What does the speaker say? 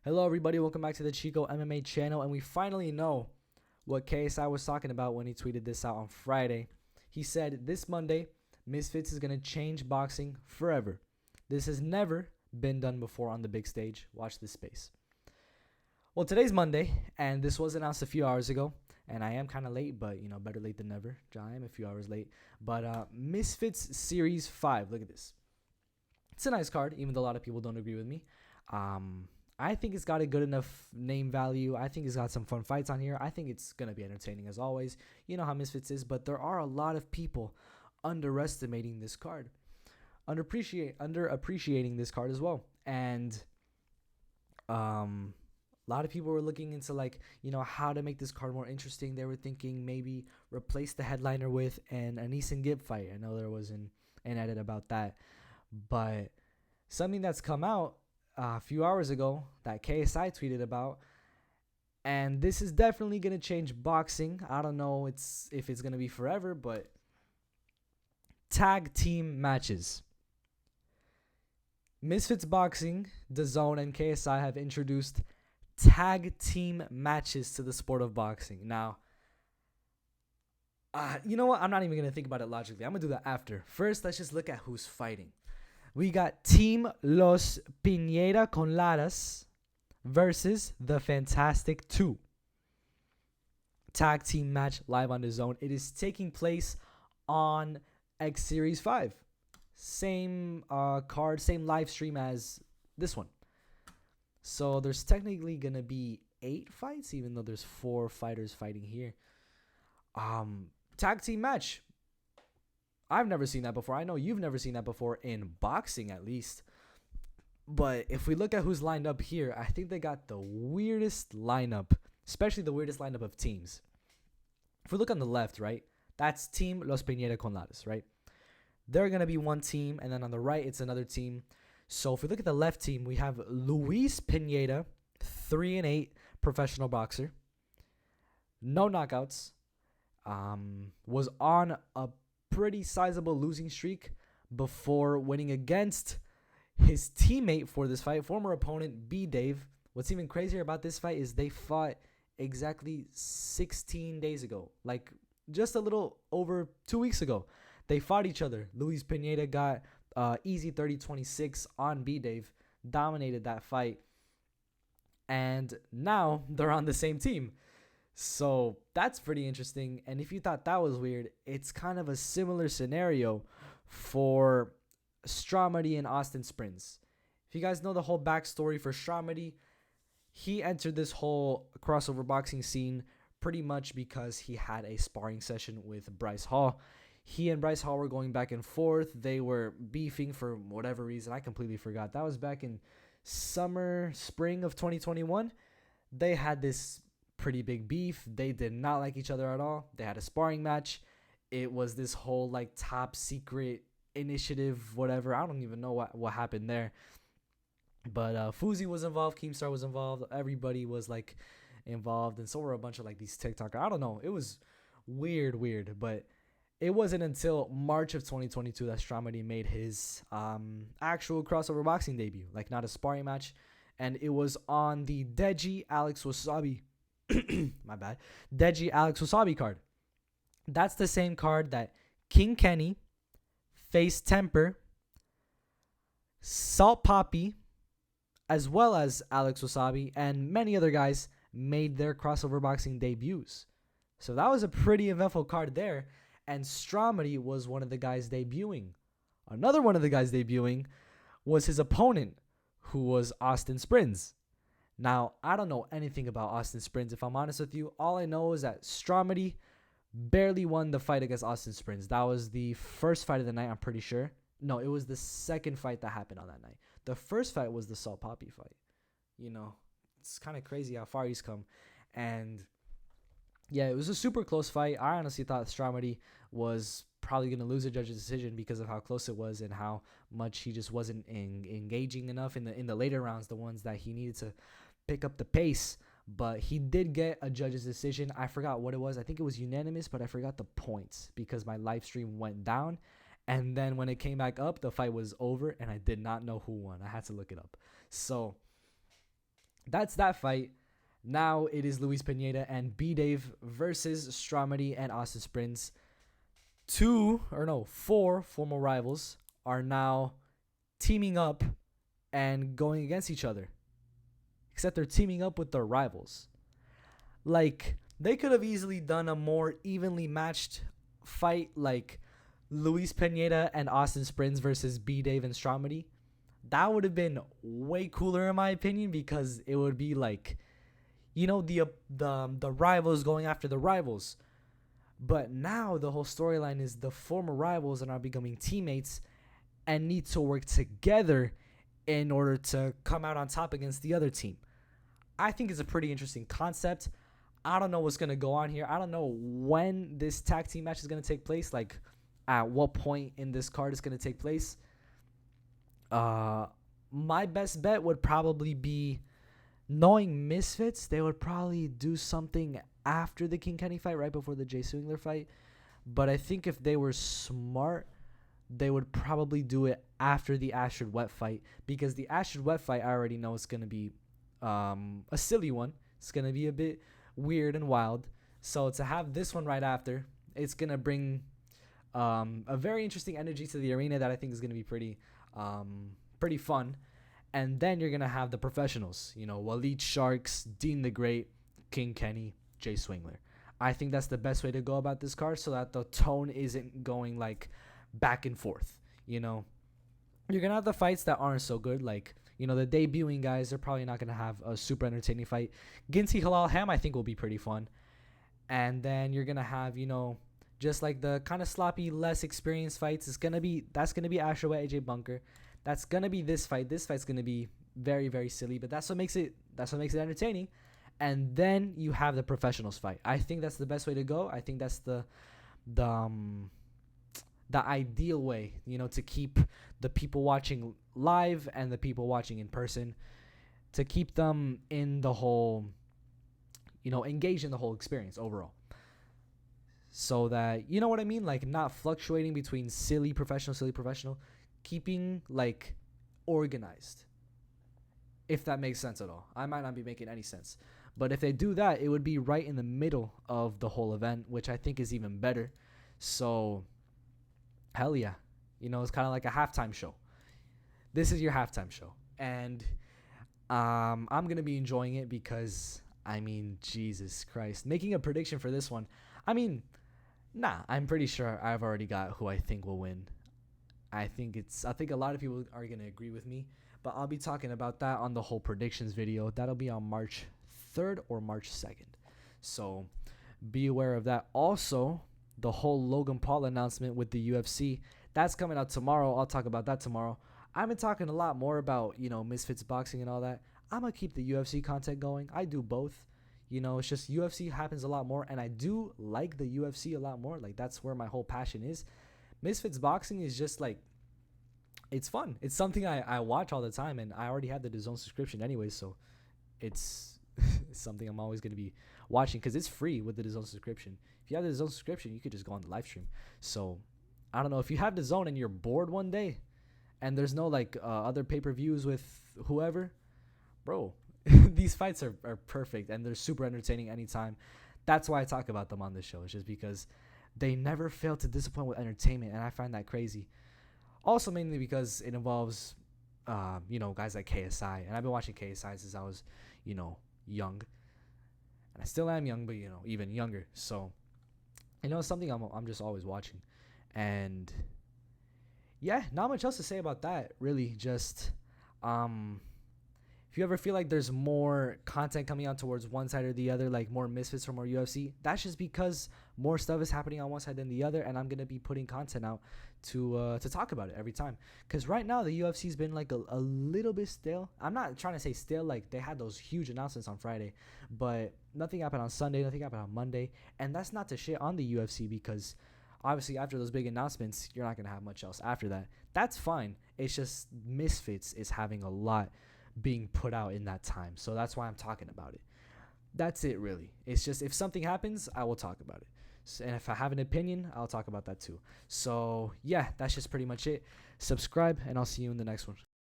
Hello, everybody. Welcome back to the Chico MMA channel. And we finally know what KSI was talking about when he tweeted this out on Friday. He said, this Monday, Misfits is going to change boxing forever. This has never been done before on the big stage. Watch this space. Well, today's Monday, and this was announced a few hours ago. And I am kind of late, but, better late than never. I am a few hours late. But Misfits Series 5. Look at this. It's a nice card, even though a lot of people don't agree with me. I think it's got a good enough name value. I think it's got some fun fights on here. I think it's going to be entertaining as always. You know how Misfits is, but there are a lot of people underestimating this card. Underappreciating this card as well. And a lot of people were looking into how to make this card more interesting. They were thinking maybe replace the headliner with an Anis and Gibb fight. I know there was an edit about that. But something that's come out a few hours ago that KSI tweeted about, and this is definitely going to change boxing. I don't know if it's going to be forever, but tag team matches. Misfits Boxing, DAZN, and KSI have introduced tag team matches to the sport of boxing. Now, you know what? I'm not even going to think about it logically. I'm going to do that after. First, let's just look at who's fighting. We got Team Los Piñera con Laras versus the Fantastic 2. Tag team match live on DAZN. It is taking place on X Series 5. Same card, same live stream as this one. So there's technically going to be 8 fights, even though there's 4 fighters fighting here. Tag team match. I've never seen that before. I know you've never seen that before in boxing, at least. But if we look at who's lined up here, I think they got the weirdest lineup, especially the weirdest lineup of teams. If we look on the left, right, that's Team Los Piñera con Laras, right? They're going to be one team, and then on the right, it's another team. So if we look at the left team, we have Luis Piñera, 3-8 professional boxer. No knockouts. Was on a pretty sizable losing streak before winning against his teammate for this fight, former opponent B Dave. What's even crazier about this fight is they fought exactly 16 days ago, like just a little over 2 weeks ago. They fought each other. Luis Piñera got easy 30-26 on B Dave, dominated that fight, and now they're on the same team. So that's pretty interesting. And if you thought that was weird, it's kind of a similar scenario for Stramedy and Austin Springs. If you guys know the whole backstory for Stramedy, he entered this whole crossover boxing scene pretty much because he had a sparring session with Bryce Hall. He and Bryce Hall were going back and forth. They were beefing for whatever reason. I completely forgot. That was back in spring of 2021. They had this pretty big beef. They did not like each other at all. They had a sparring match. It was this whole top secret initiative, whatever. I don't even know what happened there. But Fuzi was involved. Keemstar was involved. Everybody was involved, and so were a bunch of these TikTokers. I don't know. It was weird. But it wasn't until March of 2022 that Stramedy made his actual crossover boxing debut, not a sparring match, and it was on the Deji Alex Wasabi. My bad. Deji Alex Wasabi card. That's the same card that King Kenny, Face Temper, Salt Poppy, as well as Alex Wasabi, and many other guys made their crossover boxing debuts. So that was a pretty eventful card there. And Stramedy was one of the guys debuting. Another one of the guys debuting was his opponent, who was Austin Springs. Now, I don't know anything about Austin Springs, if I'm honest with you. All I know is that Stramedy barely won the fight against Austin Springs. That was the first fight of the night, I'm pretty sure. No, it was the second fight that happened on that night. The first fight was the Salt Poppy fight. It's kind of crazy how far he's come. And yeah, it was a super close fight. I honestly thought Stramedy was probably going to lose a judge's decision because of how close it was and how much he just wasn't engaging enough in the later rounds, the ones that he needed to pick up the pace. But he did get a judge's decision. I forgot what it was. I think it was unanimous, but I forgot the points because my live stream went down. And then when it came back up, the fight was over, and I did not know who won. I had to look it up. So That's that fight. Now it is Luis Pineda and B Dave versus Stramedy and Austin Springs. Four former rivals are now teaming up and going against each other. Except they're teaming up with their rivals. Like, they could have easily done a more evenly matched fight, like Luis Pineda and Austin Springs versus B Dave and Stramedy. That would have been way cooler in my opinion, because it would be like, the rivals going after the rivals. But now the whole storyline is the former rivals are now becoming teammates and need to work together in order to come out on top against the other team. I think it's a pretty interesting concept. I don't know what's going to go on here. I don't know when this tag team match is going to take place, like at what point in this card it's going to take place. My best bet would probably be, knowing Misfits, they would probably do something after the King Kenny fight, right before the Jay Swingler fight. But I think if they were smart, they would probably do it after the Astrid Wet fight, because the Astrid Wet fight I already know is going to be a silly one. It's going to be a bit weird and wild. So to have this one right after, it's going to bring a very interesting energy to the arena that I think is going to be pretty fun. And then you're going to have the professionals, Waleed Sharks, Dean the Great, King Kenny, Jay Swingler. I think that's the best way to go about this card, so that the tone isn't going like back and forth. You're going to have the fights that aren't so good, like, the debuting guys. They're probably not going to have a super entertaining fight. Ginty Halal Ham, I think, will be pretty fun. And then you're going to have, just like the kind of sloppy, less experienced fights. That's going to be Ashaway, AJ Bunker. That's going to be this fight. This fight's going to be very, very silly, but that's what makes it entertaining. And then you have the professionals fight. I think that's the best way to go. I think that's the ideal way, to keep the people watching live and the people watching in person, to keep them in the whole, engaged in the whole experience overall. So that, you know what I mean? Like, not fluctuating between silly, professional, keeping like organized. If that makes sense at all. I might not be making any sense. But if they do that, it would be right in the middle of the whole event, which I think is even better. So, hell yeah. It's kind of like a halftime show. This is your halftime show. And I'm going to be enjoying it because, Jesus Christ. Making a prediction for this one, I'm pretty sure I've already got who I think will win. I think a lot of people are going to agree with me. But I'll be talking about that on the whole predictions video. That'll be on March 3rd or March 2nd. So be aware of that. Also, the whole Logan Paul announcement with the UFC, that's coming out tomorrow. I'll talk about that tomorrow. I've been talking a lot more about, Misfits boxing and all that. I'm going to keep the UFC content going. I do both. It's just UFC happens a lot more, and I do like the UFC a lot more. Like, that's where my whole passion is. Misfits boxing is just like, it's fun. It's something I watch all the time, and I already have the DAZN subscription anyway, so it's something I'm always going to be watching because it's free with the DAZN subscription. If you have the DAZN subscription, you could just go on the live stream. So I don't know, if you have DAZN and you're bored one day and there's no like other pay-per-views with whoever, bro, these fights are perfect and they're super entertaining anytime. That's why I talk about them on this show. It's just because they never fail to disappoint with entertainment, and I find that crazy. Also, mainly because it involves, guys like KSI. And I've been watching KSI since I was, young. And I still am young, but, even younger. So, it's something I'm just always watching. And, yeah, not much else to say about that, really. Just, if you ever feel like there's more content coming out towards one side or the other, like more Misfits or more UFC, that's just because more stuff is happening on one side than the other, and I'm going to be putting content out to talk about it every time. Because right now, the UFC's been like a little bit stale. I'm not trying to say stale, like they had those huge announcements on Friday, but nothing happened on Sunday, nothing happened on Monday, and that's not to shit on the UFC because obviously after those big announcements, you're not going to have much else after that. That's fine. It's just Misfits is having a lot being put out in that time, so that's why I'm talking about it. That's it, really. It's just if something happens, I will talk about it, and if I have an opinion, I'll talk about that too. So yeah, that's just pretty much it. Subscribe, and I'll see you in the next one.